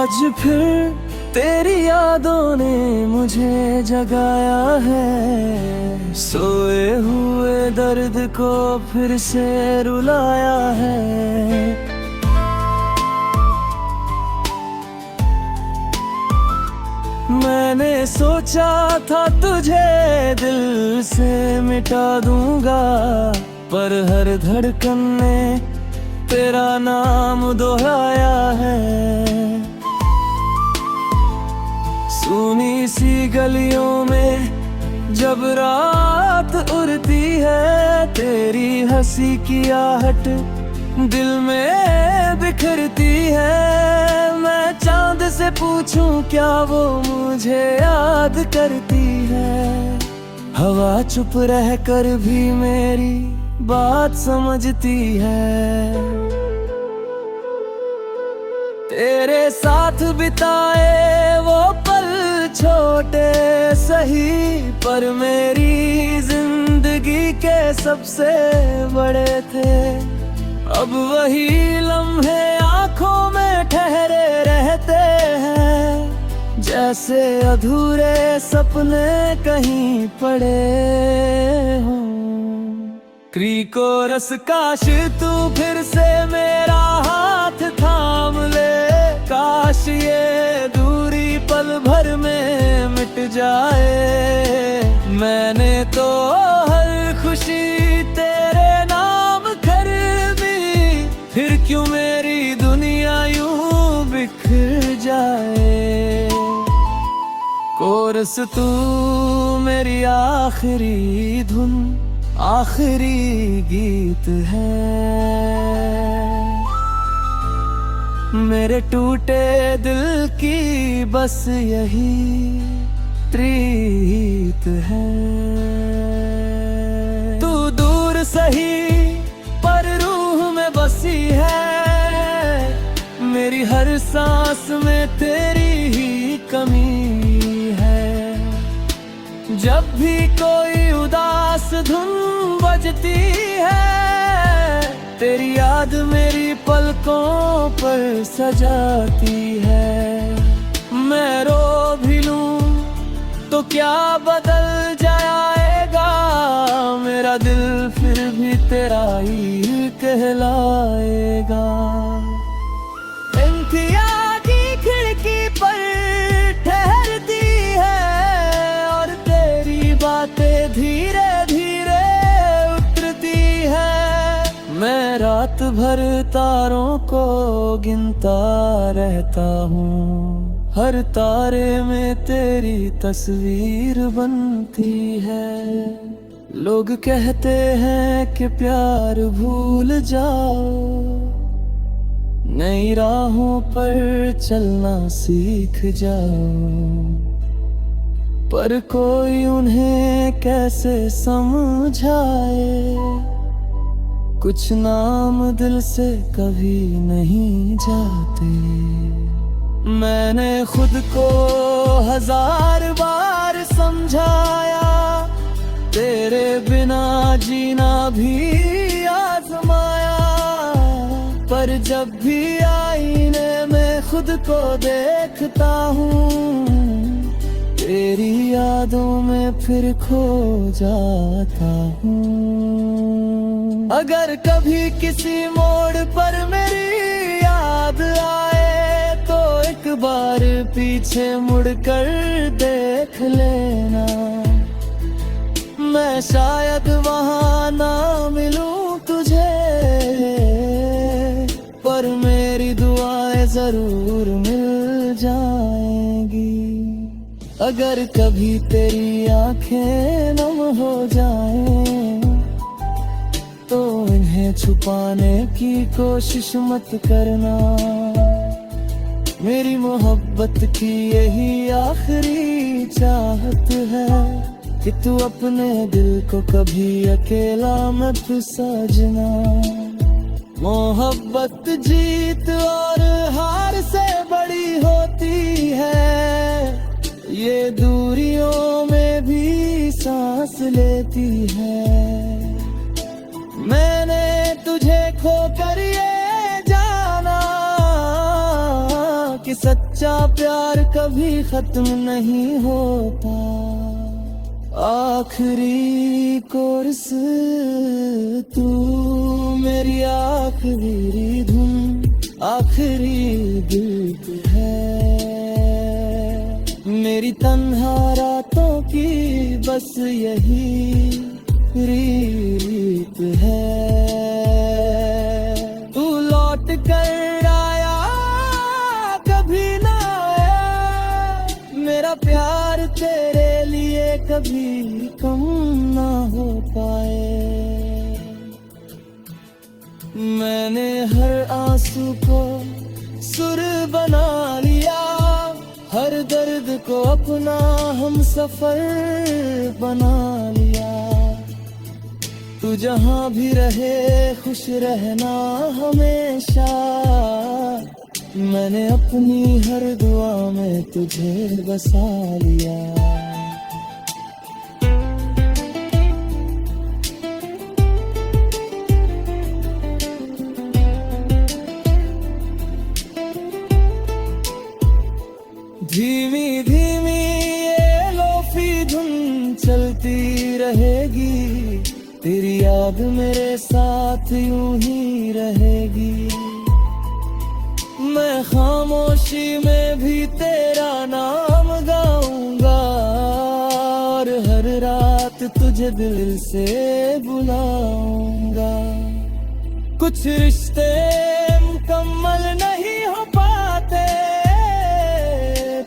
आज फिर तेरी यादों ने मुझे जगाया है, सोए हुए दर्द को फिर से रुलाया है। मैंने सोचा था तुझे दिल से मिटा दूंगा, पर हर धड़कन ने तेरा नाम दोहराया है। सुनी सी गलियों में जब रात उड़ती है, तेरी हंसी की आहट दिल में बिखरती है। मैं चांद से पूछूं क्या वो मुझे याद करती है, हवा चुप रह कर भी मेरी बात समझती है। तेरे साथ बिताए वो पल छोटे सही, पर मेरी जिंदगी के सबसे बड़े थे। अब वही लम्हे आंखों में ठहरे रहते हैं, जैसे अधूरे सपने कहीं पड़े हों। कोरस काश तू फिर से मेरा हाथ थाम ले, काश ये दूरी पल भर में मिट जाए। मैंने तो हर खुशी तेरे नाम खरीदी, फिर क्यों मेरी दुनिया यूं बिखर जाए। कोरस तू मेरी आखिरी धुन, आखिरी गीत है, मेरे टूटे दिल की बस यही प्रीत है। तू दूर सही पर रूह में बसी है, मेरी हर सांस में तेरी ही कमी है। जब भी कोई उदास धुन बजती है, तेरी याद मेरी पलकों पर सजाती है। मैं रो भी लूं तो क्या बदल जाएगा, मेरा दिल फिर भी तेरा ही कहलाएगा। इंतिया की खिड़की पर ठहरती है, और तेरी बातें धीरे धीरे उतरती है। मैं रात भर तारों को गिनता रहता हूँ, हर तारे में तेरी तस्वीर बनती है। लोग कहते हैं कि प्यार भूल जाओ, नई राहों पर चलना सीख जाओ, पर कोई उन्हें कैसे समझाए। कुछ नाम दिल से कभी नहीं जाते। मैंने खुद को 1000 बार समझाया, तेरे बिना जीना भी आजमाया, पर जब भी आईने में खुद को देखता हूँ, तेरी यादों में फिर खो जाता हूँ। अगर कभी किसी मोड़ पर मेरी याद आए, तो एक बार पीछे मुड़कर देख लेना। मैं शायद वहाँ ना मिलूं तुझे, पर मेरी दुआएं जरूर मिल जाएंगी। अगर कभी तेरी आंखें नम हो जाएं, तो इन्हें छुपाने की कोशिश मत करना। मेरी मोहब्बत की यही आखिरी चाहत है, कि तू अपने दिल को कभी अकेला मत सजना। मोहब्बत जीत और हार से बड़ी होती है, ये दूरियों में भी सांस लेती है। मैंने तुझे खोकर ये जाना कि कि सच्चा प्यार कभी खत्म नहीं होता। आखिरी कोर्स तू मेरी आखिरी धुन, आखिरी गीत है मेरी तन्हा रातों की, बस यही रीत है। तू लौट कर आया कभी ना आया, मेरा प्यार तेरे लिए कभी कम ना हो पाए। मैंने हर आंसू को सुर बना लिया, हर दर्द को अपना हम सफर बना लिया। तू जहां भी रहे खुश रहना हमेशा, मैंने अपनी हर दुआ में तुझे बसा लिया। धीमी धीमी ये लोफी धुन चलती रहेगी, तेरी याद मेरे साथ यूं ही रहेगी। मैं खामोशी में भी तेरा नाम गाऊंगा, और हर रात तुझे दिल से बुलाऊंगा। कुछ रिश्ते मुकम्मल नहीं हो पाते,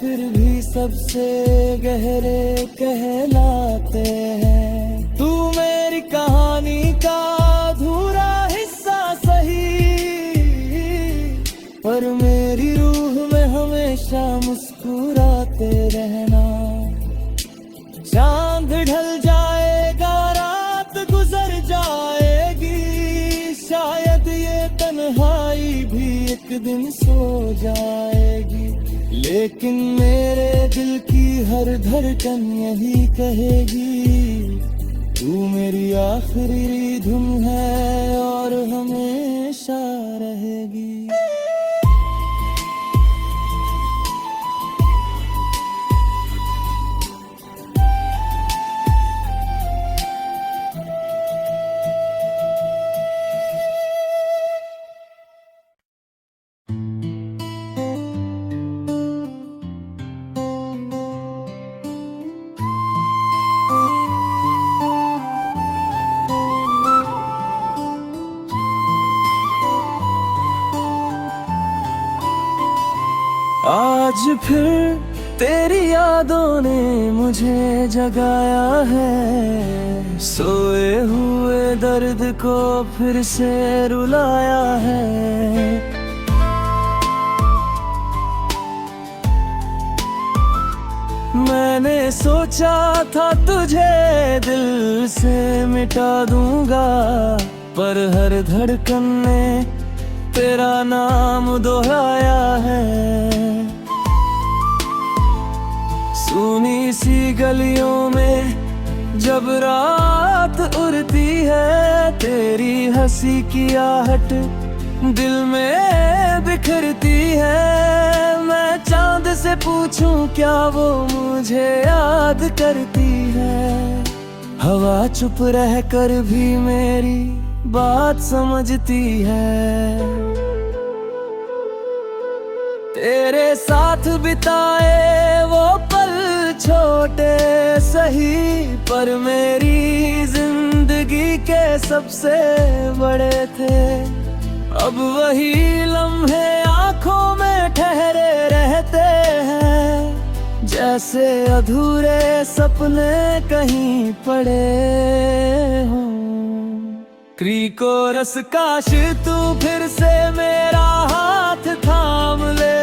फिर भी सबसे गहरे कहलाते हैं। तू मेरी कहानी का अधूरा हिस्सा सही, पर मेरी रूह में हमेशा मुस्कुराते रहना। चांद ढल जाएगा, रात गुजर जाएगी, शायद ये तन्हाई भी एक दिन सो जाएगी। लेकिन मेरे दिल की हर धड़कन यही कहेगी, तू मेरी आखिरी धुन है और हमेशा रहेगी। आज फिर तेरी यादों ने मुझे जगाया है, सोए हुए दर्द को फिर से रुलाया है। मैंने सोचा था तुझे दिल से मिटा दूंगा, पर हर धड़कन ने तेरा नाम दोहराया है। सुनी सी गलियों में जब रात उड़ती है, तेरी हंसी की आहट दिल में बिखरती है। मैं चांद से पूछूं क्या वो मुझे याद करती है, हवा चुप रह कर भी मेरी बात समझती है। तेरे साथ बिताए वो पल छोटे सही, पर मेरी जिंदगी के सबसे बड़े थे। अब वही लम्हे आंखों में ठहरे रहते हैं, जैसे अधूरे सपने कहीं पड़े हों। क्रीकोरस काश तू फिर से मेरा हाथ थाम ले,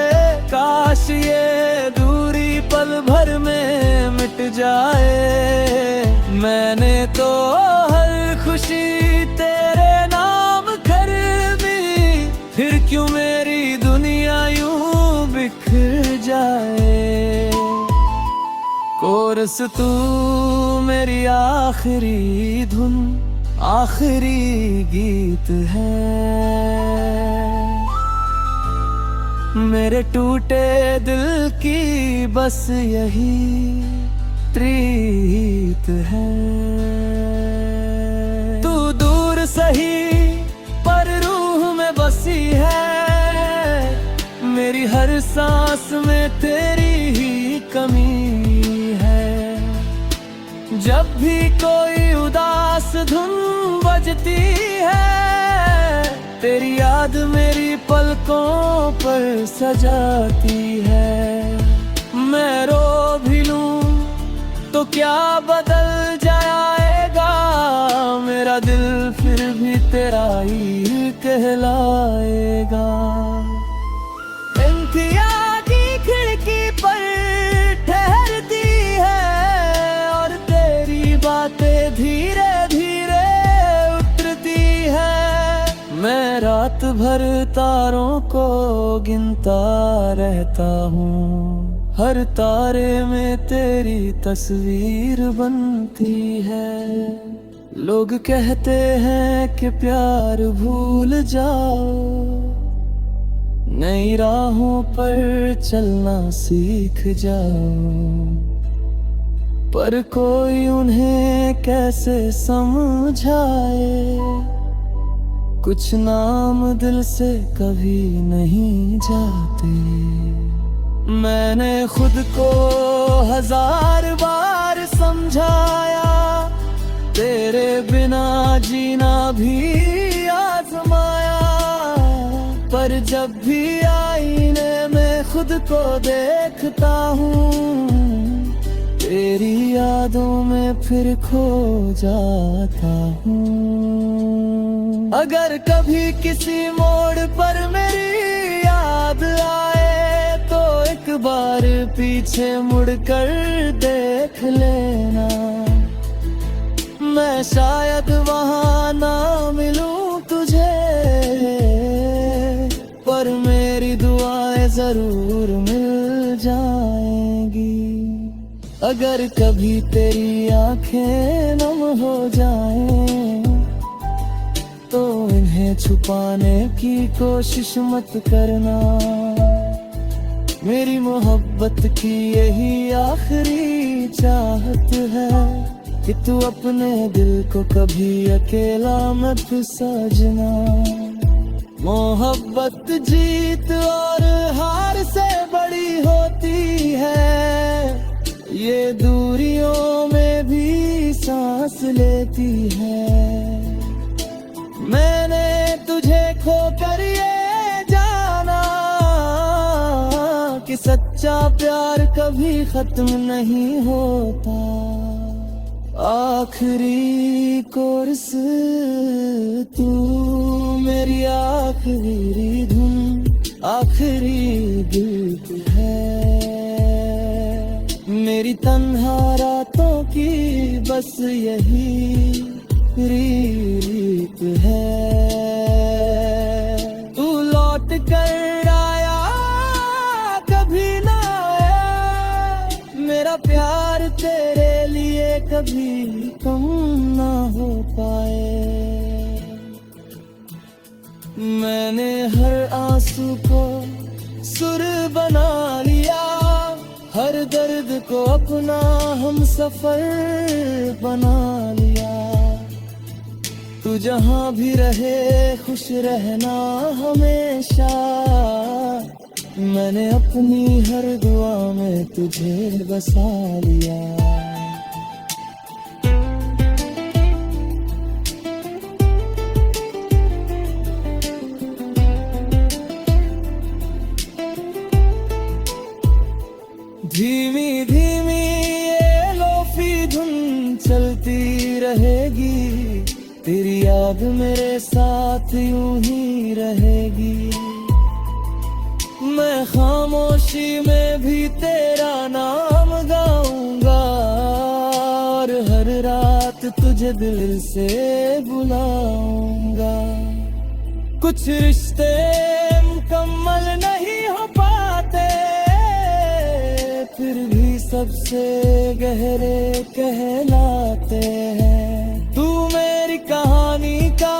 काश ये दूरी पल भर में मिट जाए। मैंने तो हर खुशी तेरे नाम खरीदी, फिर क्यों मेरी दुनिया यूं बिखर जाए। कोरस तू मेरी आखिरी धुन, आखिरी गीत है। मेरे टूटे दिल की बस यही प्रीत है। तू दूर सही पर रूह में बसी है, मेरी हर सांस में तेरी ही कमी है। जब भी कोई उदास धुन बजती है, तेरी याद मेरी पलकों पर सजाती है। मैं रो भी लूं तो क्या बदल जाएगा, मेरा दिल फिर भी तेरा ही कहलाएगा। इंतिया की खिड़की पर ठहरती है और तेरी बातें धीरे धीरे उतरती है। मैं रात भर तारों को गिनता रहता हूँ, हर तारे में तेरी तस्वीर बनती है। लोग कहते हैं कि प्यार भूल जाओ, नई राहों पर चलना सीख जाओ, पर कोई उन्हें कैसे समझाए। कुछ नाम दिल से कभी नहीं जाते। मैंने खुद को 1000 बार समझाया, तेरे बिना जीना भी आजमाया, पर जब भी आईने में खुद को देखता हूँ, तेरी यादों में फिर खो जाता हूँ। अगर कभी किसी मोड़ पर मेरी याद आए तो एक बार पीछे मुड़कर देख लेना। मैं शायद वहाँ ना मिलूं तुझे, पर मेरी दुआएं जरूर मिल जाएंगी। अगर कभी तेरी आंखें नम हो जाएं, तो इन्हें छुपाने की कोशिश मत करना। मेरी मोहब्बत की यही आखिरी चाहत है कि तू अपने दिल को कभी अकेला मत सजना। मोहब्बत जीत और हार से बड़ी होती है, ये दूरियों में भी सांस लेती है। मैंने तुझे खोकर ये जाना कि सच्चा प्यार कभी खत्म नहीं होता। आखिरी कोर्स तू मेरी आखिरी धुन, आखिरी गीत है। मेरी तन्हा रातों की बस यही रीत है। तू लौट कर आया कभी ना आया, मेरा प्यार तेरे लिए कभी कम ना हो पाए। मैंने हर आंसू को सुर बना लिया, हर दर्द को अपना हम सफर बना लिया। तू जहाँ भी रहे खुश रहना हमेशा, मैंने अपनी हर दुआ में तुझे बसा लिया। धीमी धीमी ये लोफी धुन चलती रहेगी, तेरी याद मेरे साथ यूं ही रहेगी। मैं खामोशी में भी तेरा नाम गाऊंगा, और हर रात तुझे दिल से बुलाऊंगा। कुछ रिश्ते मुकम्मल नहीं हो पाते, फिर भी सबसे गहरे कहलाते हैं। तू मेरी कहानी का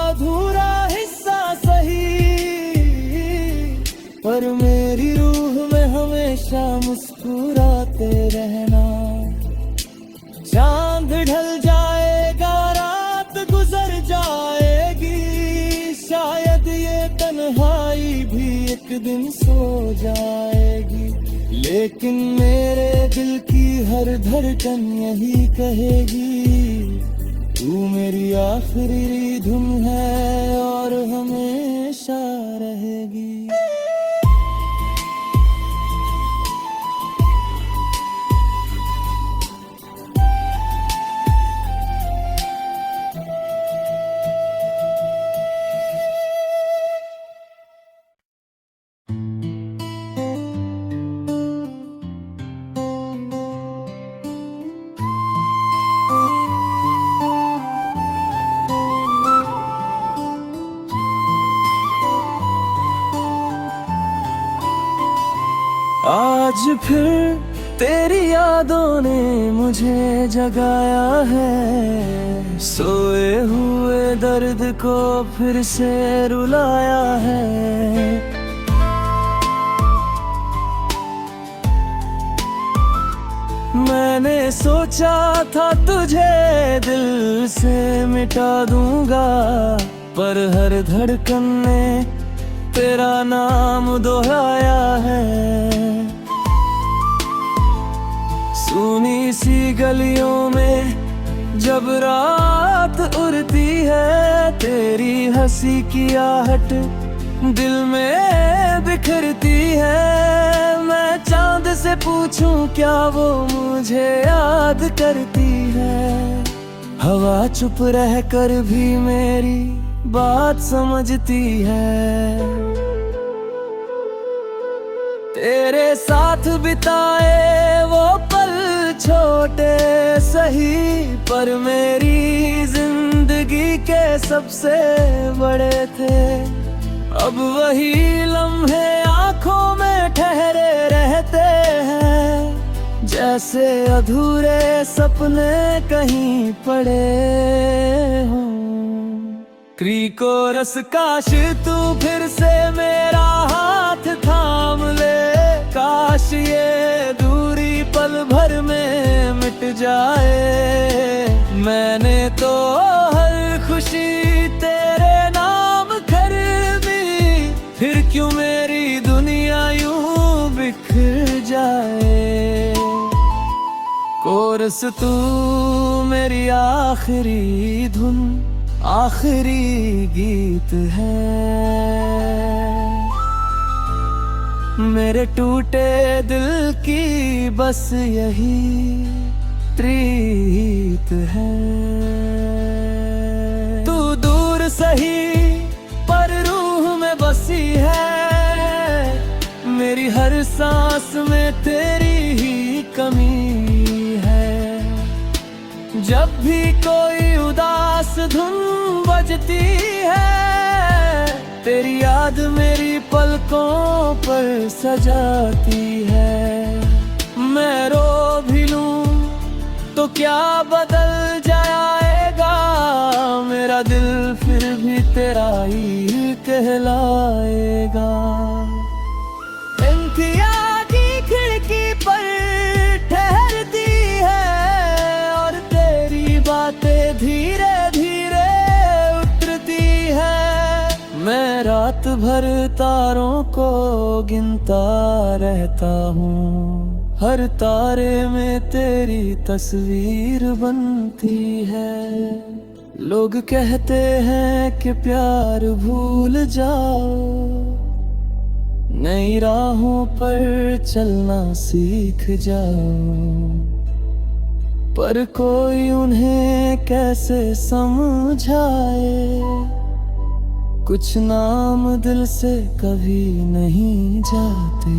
अधूरा हिस्सा सही, पर मुस्कुराते रहना। चांद ढल जाएगा, रात गुजर जाएगी, शायद ये तन्हाई भी एक दिन सो जाएगी। लेकिन मेरे दिल की हर धड़कन यही कहेगी, तू मेरी आखिरी धुन है और हमेशा रहेगी। आज फिर तेरी यादों ने मुझे जगाया है, सोए हुए दर्द को फिर से रुलाया है। मैंने सोचा था तुझे दिल से मिटा दूंगा, पर हर धड़कन ने तेरा नाम दोहराया है। सुनी सी गलियों में जब रात उड़ती है, तेरी हंसी की आहट दिल में बिखरती है। मैं चांद से पूछूं क्या वो मुझे याद करती है, हवा चुप रह कर भी मेरी बात समझती है। तेरे साथ बिताए वो पल छोटे सही, पर मेरी जिंदगी के सबसे बड़े थे। अब वही लम्हे आंखों में ठहरे रहते हैं, जैसे अधूरे सपने कहीं पड़े हों। कोरस काश तू फिर से मेरा हाथ थाम ले, काश ये दूरी पल भर में मिट जाए। मैंने तो हर खुशी तेरे नाम खरीदी, फिर क्यों मेरी दुनिया यूं बिखर जाए। कोरस तू मेरी आखिरी धुन, आखिरी गीत है। मेरे टूटे दिल की बस यही प्रीत है। तू दूर सही पर रूह में बसी है, मेरी हर सांस में तेरी ही कमी है। जब भी कोई उदास धुन बजती है, तेरी याद मेरी पलकों पर सजाती है। मैं रो भी लूं तो क्या बदल जाएगा, मेरा दिल फिर भी तेरा ही कहलाएगा। इंतिया की खिड़की पर ठहरती है और तेरी बातें धीरे धीरे उतरती है। मैं रात भर तारों को गिनता रहता हूँ, हर तारे में तेरी तस्वीर बनती है। लोग कहते हैं कि प्यार भूल जाओ, नई राहों पर चलना सीख जाओ, पर कोई उन्हें कैसे समझाए। कुछ नाम दिल से कभी नहीं जाते।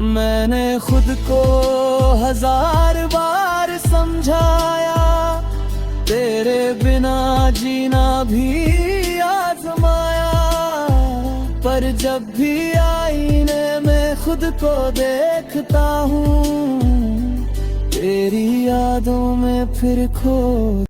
मैंने खुद को 1000 बार समझाया, तेरे बिना जीना भी आजमाया, पर जब भी आईने में खुद को देखता हूँ, तेरी यादों में फिर खो